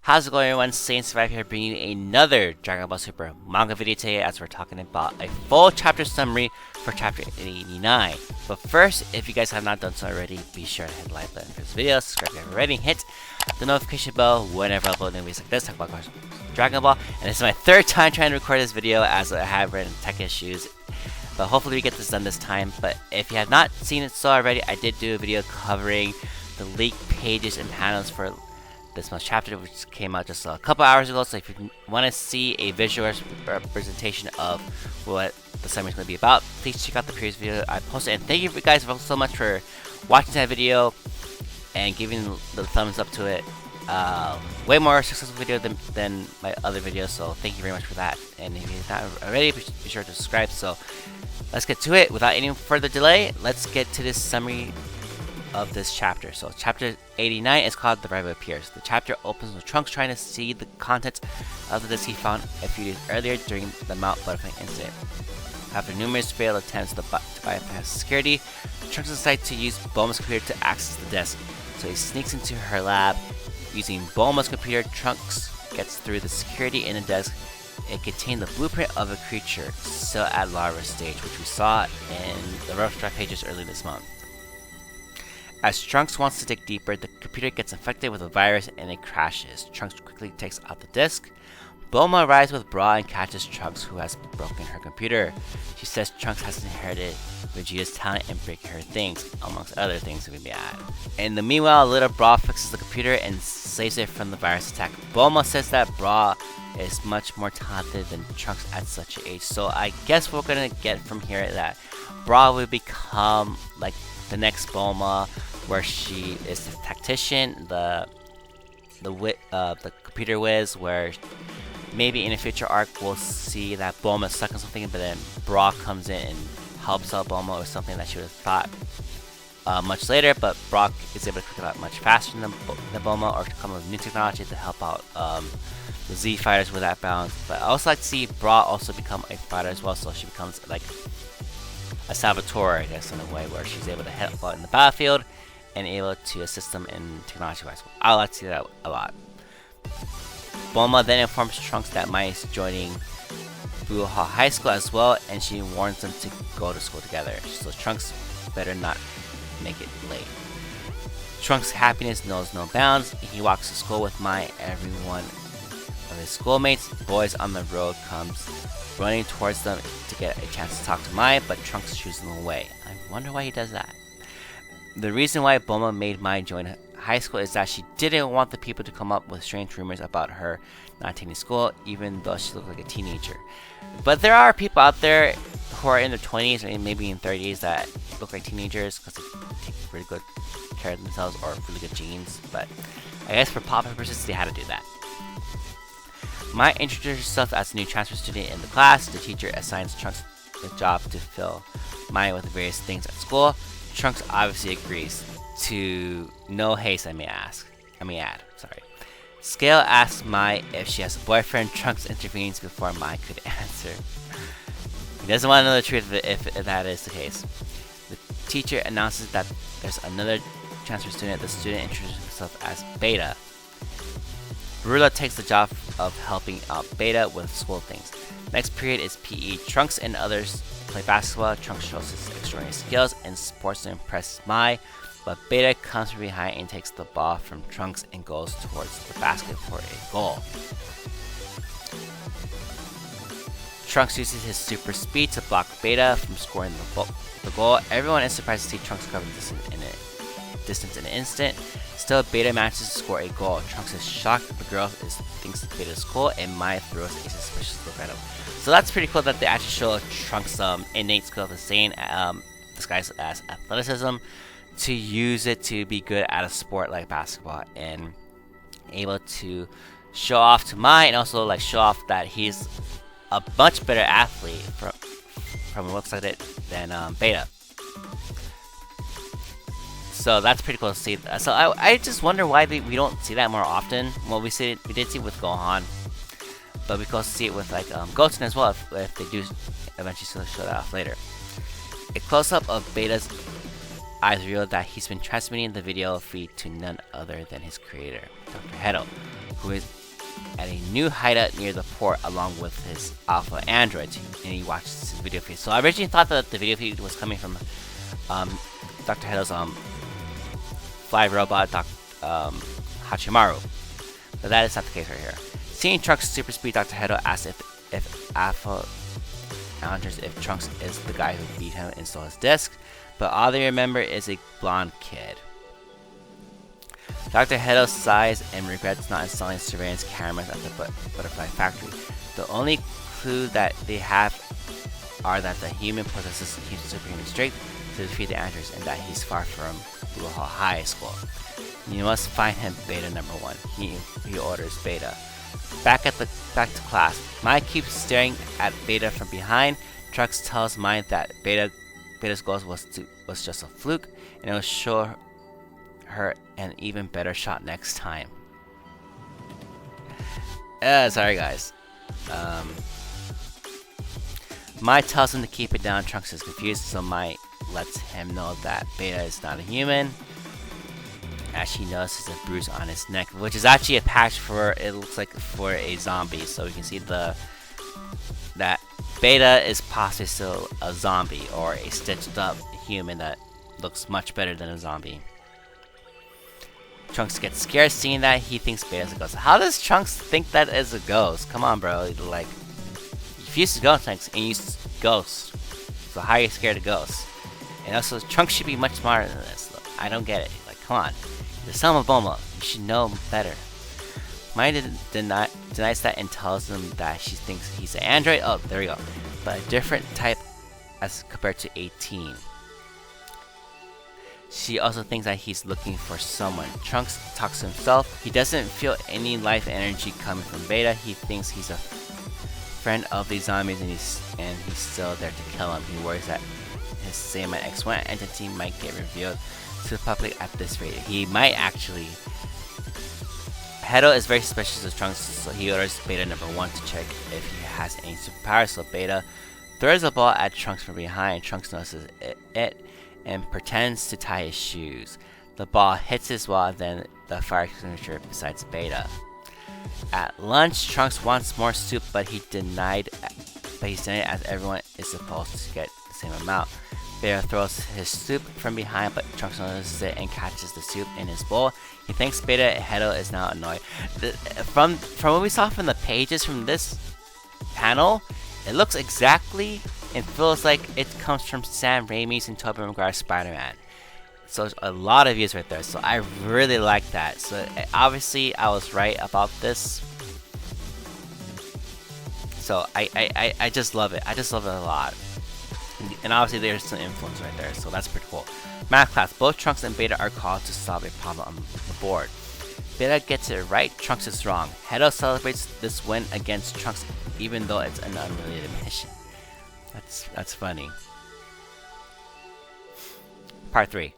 How's it going, everyone? Saint5 here, bringing you another Dragon Ball Super manga video today as we're talking about a full chapter summary for chapter 89. But first, if you guys have not done so already, be sure to hit the like button for this video, subscribe if you haven't already, hit the notification bell whenever I upload new videos like this, talk about Dragon Ball. And this is my third time trying to record this video as I have run tech issues. But hopefully we get this done this time. But if you have not seen it so already, I did do a video covering the leaked pages and panels for this month's chapter, which came out just a couple hours ago. So if you want to see a visual representation of what the summary is going to be about, please check out the previous video I posted. And thank you guys so much for watching that video and giving the thumbs up to it. Way more successful video than my other videos, so thank you very much for that. And if you're not already, be sure to subscribe. So let's get to it without any further delay. Let's get to this summary of this chapter. So chapter 89 is called The Rival Appears. The chapter opens with Trunks trying to see the contents of the disc he found a few days earlier during the Mount Butterfly incident. After numerous failed attempts to bypass security, Trunks decides to use Bulma's computer to access the disc. So he sneaks into her lab. Using Bulma's computer, Trunks gets through the security in the desk. It contained the blueprint of a creature still at Lara's stage, which we saw in the rough draft pages earlier this month. As Trunks wants to dig deeper, the computer gets infected with a virus and it crashes. Trunks quickly takes out the disk. Bulma arrives with Bra and catches Trunks, who has broken her computer. She says Trunks has inherited Vegeta's talent in breaking her things, amongst other things we may add. In the meanwhile, little Bra fixes the computer and saves it from the virus attack. Bulma says that Bra is much more talented than Trunks at such an age. So I guess we're gonna get from here that Bra will become like the next Bulma, where she is the tactician, the computer whiz, where maybe in a future arc we'll see that Bulma is stuck on something, but then Bra comes in and helps out Bulma with something that she would have thought much later, but Brock is able to pick it up much faster than Bulma, or to come up with new technology to help out the Z fighters with that balance. But I also like to see Bra also become a fighter as well, so she becomes like a Salvatore, I guess, in a way, where she's able to help out in the battlefield and able to assist them in technology-wise. I like to see that a lot. Bulma then informs Trunks that Mai is joining Buha High School as well, and she warns them to go to school together. So Trunks better not make it late. Trunks' happiness knows no bounds. He walks to school with Mai. Everyone of his schoolmates, boys on the road, comes running towards them to get a chance to talk to Mai, but Trunks shooes them away. I wonder why he does that. The reason why Bulma made Mai join high school is that she didn't want the people to come up with strange rumors about her not attending school, even though she looked like a teenager. But there are people out there who are in their 20s or maybe in 30s that look like teenagers because they take really good care of themselves or really good genes. But I guess for pop purposes, they had to do that. Mai introduces herself as a new transfer student in the class. The teacher assigns Trunks the job to fill Mai with various things at school. Trunks obviously agrees, to no haste, I may add. Scale asks Mai if she has a boyfriend. Trunks intervenes before Mai could answer. He doesn't want to know the truth if that is the case. The teacher announces that there's another transfer student. The student introduces himself as Beta. Rula takes the job of helping out Beta with school things. Next period is PE. Trunks and others play basketball. Trunks shows his extraordinary skills in sports to impress Mai, but Beta comes from behind and takes the ball from Trunks and goes towards the basket for a goal. Trunks uses his super speed to block Beta from scoring the goal. Everyone is surprised to see Trunks cover the distance in an instant. Still, Beta manages to score a goal. Trunks is shocked. The girl thinks Beta is cool, and Mai throws a suspicious look at him. So that's pretty cool that they actually show Trunks' innate skill of the Saiyan, disguised as athleticism, to use it to be good at a sport like basketball, and able to show off to Mai, and also like show off that he's a much better athlete from looks like it than Beta. So that's pretty cool to see. So I just wonder why we don't see that more often. Well, we did see it with Gohan, but we can also see it with like Goten as well if they do eventually show that off later. A close-up of Beta's eyes reveal that he's been transmitting the video feed to none other than his creator, Dr. Hedo, who is at a new hideout near the port along with his alpha androids, and he watches his video feed. So I originally thought that the video feed was coming from Dr. Hedo's fly robot, Hachimaru, but that is not the case right here. Seeing Trunks' super speed, Dr. Hedo asks if Alpha wonders if Trunks is the guy who beat him and stole his disc, but all they remember is a blonde kid. Dr. Hedo sighs and regrets not installing surveillance cameras at the butterfly factory. The only clue that they have are that the human possesses superhuman strength to defeat the androids and that he's far from Blue Hall High School. You must find him, Beta number 1. He orders Beta. Back to class. Mai keeps staring at Beta from behind. Trunks tells Mai that Beta's goal was just a fluke, and it will show her an even better shot next time. Sorry guys. Mai tells him to keep it down. Trunks is confused, so Mai lets him know that Beta is not a human. As she notices a bruise on his neck, which is actually a patch for, it looks like, for a zombie. So we can see that Beta is possibly still a zombie or a stitched up human that looks much better than a zombie. Trunks gets scared seeing that. He thinks Beta's a ghost. How does Trunks think that is a ghost? Come on, bro. Like, you used to ghost tanks and you used ghosts. So how are you scared of ghosts? And also, Trunks should be much smarter than this. Look, I don't get it. Like, come on. The son of Boma, you should know better. Mai denies that and tells him that she thinks he's an android. Oh, there we go. But a different type as compared to 18. She also thinks that he's looking for someone. Trunks talks to himself. He doesn't feel any life energy coming from Beta. He thinks he's a friend of these zombies and he's still there to kill him. He worries that his Saiyaman X1 entity might get revealed to the public at this rate. He might actually. Hedo is very suspicious of Trunks, so he orders Beta number 1 to check if he has any superpowers. So Beta throws a ball at Trunks from behind. Trunks notices it and pretends to tie his shoes. The ball hits his wall, then the fire extinguisher besides Beta. At lunch, Trunks wants more soup, but he's denied it as everyone is supposed to get the same amount. Beta throws his soup from behind, but Trunks notices it and catches the soup in his bowl. He thinks Beta Hedo is now annoyed. From what we saw from the pages from this panel, it looks exactly and feels like it comes from Sam Raimi's and Tobey Maguire's Spider-Man. So a lot of views right there. So I really like that. So obviously I was right about this. So I just love it. I just love it a lot. And obviously there's some influence right there, so that's pretty cool. Math class. Both Trunks and Beta are called to solve a problem on the board. Beta gets it right, Trunks is wrong. Hedo celebrates this win against Trunks even though it's an unrelated mission. That's funny. Part 3.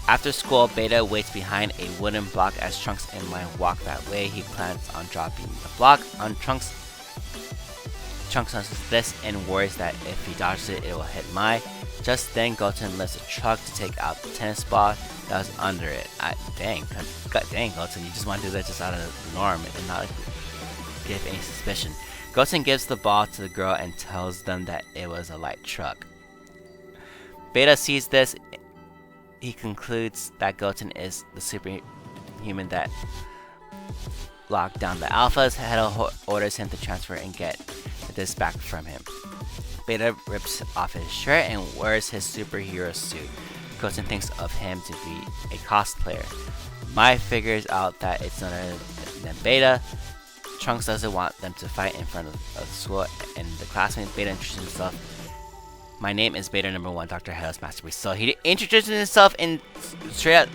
After school, Beta waits behind a wooden block as Trunks and Mai walk that way. He plans on dropping the block on Trunks. Trunks notices this and worries that if he dodges it, it will hit Mai. Just then, Goten lifts a truck to take out the tennis ball that was under it. Dang, Goten, you just want to do that just out of the norm and not give any suspicion. Goten gives the ball to the girl and tells them that it was a light truck. Beta sees this. He concludes that Goten is the superhuman that locked down the alphas. Hedo orders him to transfer and get this back from him. Beta rips off his shirt and wears his superhero suit. Goten thinks of him to be a cosplayer. Mai figures out that it's none other than Beta. Trunks doesn't want them to fight in front of the school, and the classmate Beta introduces himself. My name is Beta number 1, Dr. Hedo's masterpiece. So he introduces himself and straight up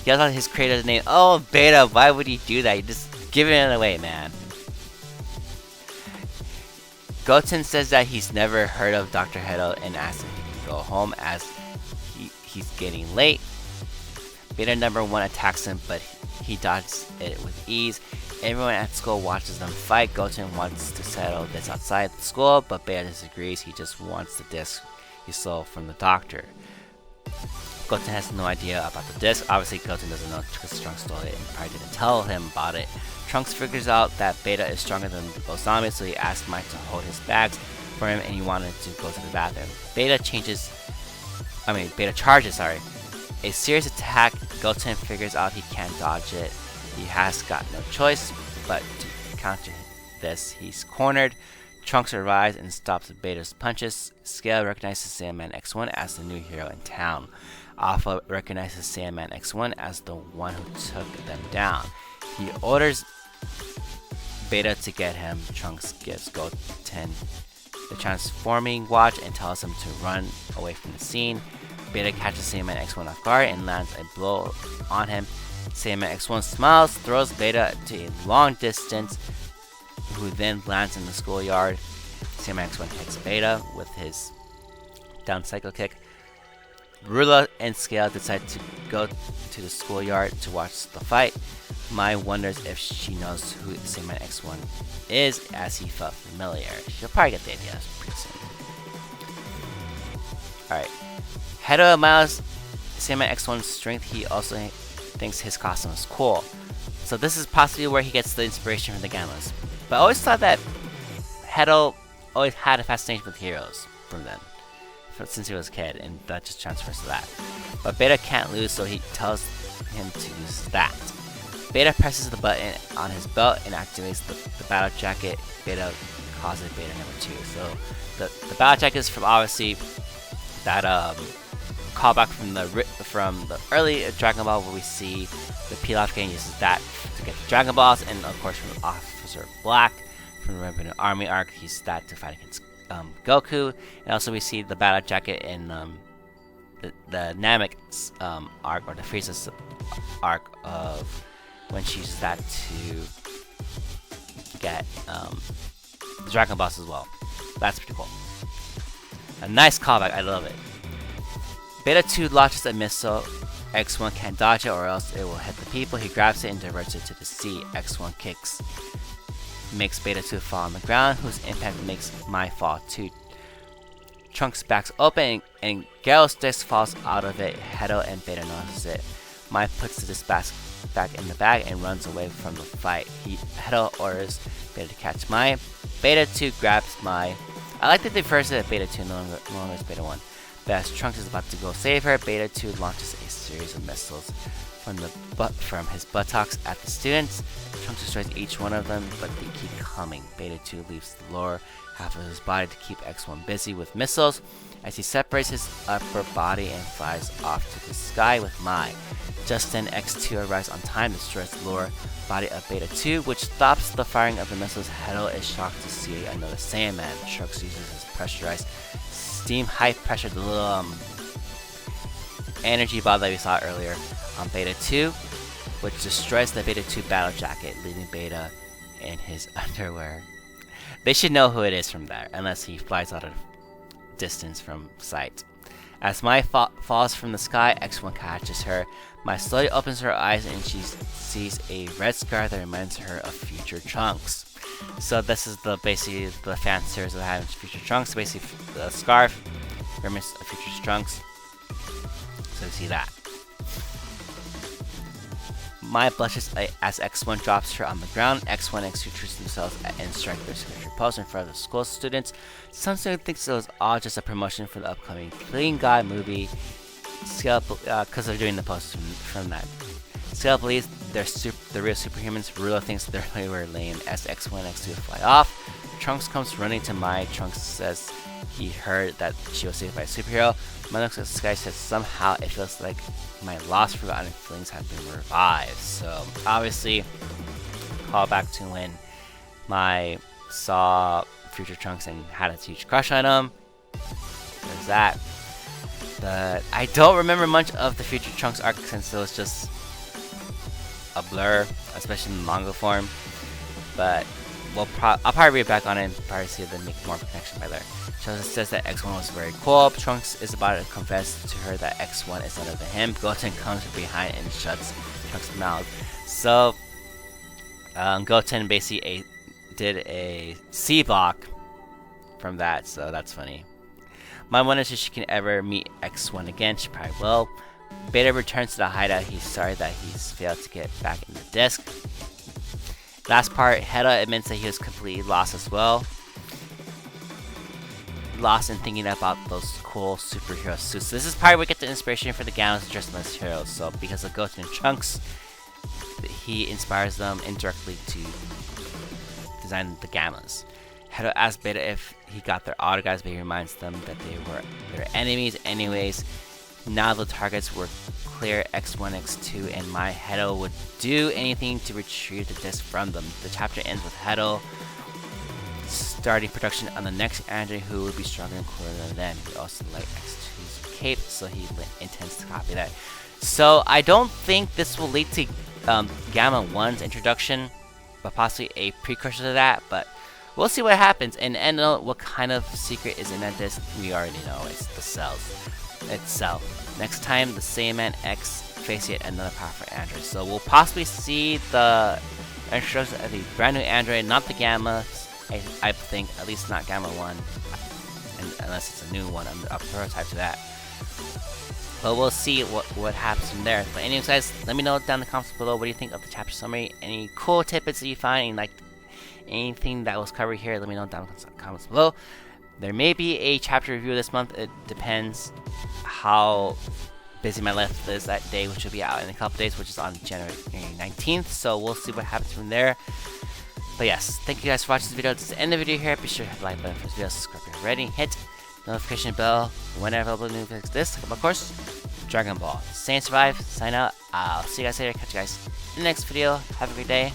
yells out his creator's name. Oh, Beta, why would he do that? You're just giving it away, man. Goten says that he's never heard of Dr. Hedo and asks if he can go home as he's getting late. Beta number 1 attacks him, but he dodges it with ease. Everyone at school watches them fight. Goten wants to settle this outside the school, but Beta disagrees. He just wants the disc he stole from the doctor. Goten has no idea about the disc. Obviously, Goten doesn't know because Trunks stole it and probably didn't tell him about it. Trunks figures out that Beta is stronger than both zombies, so he asks Mike to hold his bags for him, and he wanted to go to the bathroom. Beta charges, a serious attack. Goten figures out he can't dodge it. He has got no choice but to counter this. He's cornered. Trunks arrives and stops Beta's punches. Scale recognizes Sandman X1 as the new hero in town. Alpha recognizes Sandman X1 as the one who took them down. He orders Beta to get him. Trunks gives Goten the transforming watch and tells him to run away from the scene. Beta catches Sandman X1 off guard and lands a blow on him. Sandman X1 smiles, throws Beta to a long distance, who then lands in the schoolyard. Sandman X1 hits Beta with his down cycle kick. Rula and Scale decide to go to the schoolyard to watch the fight. Mai wonders if she knows who Sandman X1 is, as he felt familiar. She'll probably get the idea pretty soon. Alright. Hedo admires Sandman X1's strength. He also thinks his costume is cool. So this is possibly where he gets the inspiration from the Gammas. But I always thought that Hedo always had a fascination with heroes from then, since he was a kid, and that just transfers to that. But Beta can't lose, so he tells him to use that. Beta presses the button on his belt and activates the battle jacket. Beta calls it Beta number 2. So the battle jacket is from obviously that callback from the early Dragon Ball, where we see the Pilaf gang uses that to get the Dragon Balls, and of course from Officer Black from the Remember Army arc, he used that to fight against Goku. And also we see the battle jacket in the Namek arc, or the Frieza's arc, of when she uses that to get the Dragon Balls as well. That's pretty cool. A nice callback, I love it. Beta 2 launches a missile. X1 can't dodge it or else it will hit the people. He grabs it and diverts it to the sea. X1 kicks, makes Beta 2 fall on the ground, whose impact makes Mai fall too. Trunks backs open and Gyro's disc falls out of it. Hedo and Beta notice it. Mai puts the disc back in the bag and runs away from the fight. Hedo orders Beta to catch Mai. Beta 2 grabs Mai. I like that they first said Beta 2, no longer is Beta 1. But as Trunks is about to go save her, Beta 2 launches a series of missiles from his buttocks at the students. Trunks destroys each one of them, but they keep coming. Beta 2 leaves the lower half of his body to keep X1 busy with missiles, as he separates his upper body and flies off to the sky with Mai. Just then, X2 arrives on time and destroys the lower body of Beta 2, which stops the firing of the missiles. Hedo is shocked to see another Saiyaman. Trunks uses his pressurized steam high pressure, the little energy ball that we saw earlier on Beta 2, which destroys the Beta 2 battle jacket, leaving Beta in his underwear. They should know who it is from there, unless he flies out of distance from sight. As Mai falls from the sky, X1 catches her. Mai slowly opens her eyes and she sees a red scar that reminds her of future Trunks. So this is basically the fan series that have future Trunks. Basically, the scarf remembers of future Trunks. So we see that. Mai blushes as X1 drops her on the ground. X1 and X2 choose themselves and strike their signature pose in front of the school students. Some students think it was all just a promotion for the upcoming Clean God movie, because they're doing the poses from that. Scale believes they're the real superhumans. Rula thinks they really were lame as X1 and X2 fly off. Trunks comes running to Mai. Trunks says he heard that she was saved by a superhero. Mai looks at the sky, says somehow it feels like my lost forgotten feelings have been revived. So obviously, call back to when Mai saw future Trunks and had a huge crush on him. There's that. But I don't remember much of the future Trunks arc since it was just a blur, especially in the manga form. But I'll probably read back on it and probably see them make more of a connection by there. So it says that X1 was very cool. Trunks is about to confess to her that X1 is other than him. Goten comes from behind and shuts Trunks' mouth. So Goten basically did a C block from that, so that's funny. Mai wonders if she can ever meet X1 again. She probably will. Beta returns to the hideout. He's sorry that he's failed to get back in the disc. Last part, Heda admits that he was completely lost as well. Lost in thinking about those cool superhero suits. This is probably where we get the inspiration for the Gammas dressed as heroes. So because of Goten and Trunks, he inspires them indirectly to design the Gammas. Heda asks Beta if he got their autographs, but he reminds them that they were their enemies anyways. Now the targets were clear, X1, X2, and my Heda would do anything to retrieve the disc from them. The chapter ends with Heda starting production on the next android who would be stronger and cooler than them. He also liked X2's cape, so he intends to copy that. So I don't think this will lead to Gamma 1's introduction, but possibly a precursor to that, but we'll see what happens. And what kind of secret is in that disc, we already know. It's the cells itself. Next time, the Saiyaman X face yet another powerful android. So we'll possibly see the introduction of the brand new android, not the Gamma. I think, at least not Gamma 1, unless it's a new one, a prototype to that. But we'll see what happens from there. But anyways, guys, let me know down in the comments below what do you think of the chapter summary. Any cool tidbits that you find, and like anything that was covered here, let me know down in the comments below. There may be a chapter review this month. It depends how busy my life is that day, which will be out in a couple days, which is on January 19th. So we'll see what happens from there. But yes, thank you guys for watching this video. This is the end of the video here. Be sure to hit the like button for this video, subscribe if you're already, hit the notification bell whenever I upload new videos like this. Of course, Dragon Ball. Stay and survive, sign out. I'll see you guys later. Catch you guys in the next video. Have a great day.